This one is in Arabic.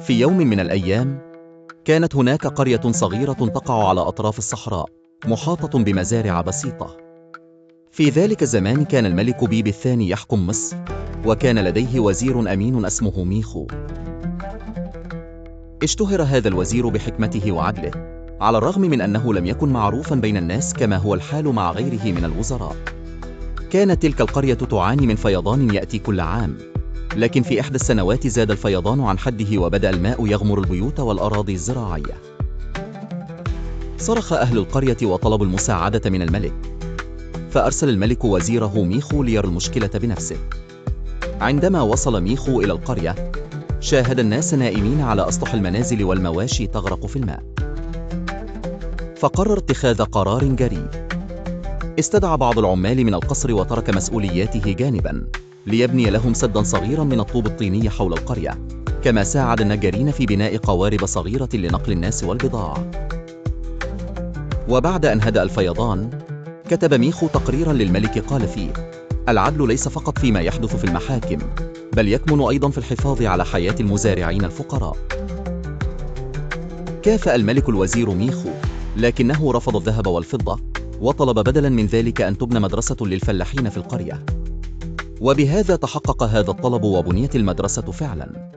في يوم من الأيام، كانت هناك قرية صغيرة تقع على أطراف الصحراء، محاطة بمزارع بسيطة. في ذلك الزمان كان الملك بيبي الثاني يحكم مصر، وكان لديه وزير أمين اسمه ميخو. اشتهر هذا الوزير بحكمته وعدله، على الرغم من أنه لم يكن معروفا بين الناس كما هو الحال مع غيره من الوزراء. كانت تلك القرية تعاني من فيضان يأتي كل عام، لكن في إحدى السنوات زاد الفيضان عن حده وبدأ الماء يغمر البيوت والأراضي الزراعية. صرخ أهل القرية وطلبوا المساعدة من الملك، فأرسل الملك وزيره ميخو ليرى المشكلة بنفسه. عندما وصل ميخو إلى القرية، شاهد الناس نائمين على أسطح المنازل والمواشي تغرق في الماء. فقرر اتخاذ قرار جريء. استدعى بعض العمال من القصر وترك مسؤولياته جانبا ليبني لهم سدا صغيرا من الطوب الطيني حول القرية، كما ساعد النجارين في بناء قوارب صغيرة لنقل الناس والبضاعة. وبعد أن هدأ الفيضان، كتب ميخو تقريرا للملك قال فيه: العدل ليس فقط فيما يحدث في المحاكم، بل يكمن أيضا في الحفاظ على حياة المزارعين الفقراء. كافأ الملك الوزير ميخو، لكنه رفض الذهب والفضة، وطلب بدلا من ذلك أن تبنى مدرسة للفلاحين في القرية. وبهذا تحقق هذا الطلب وبنيت المدرسة فعلا.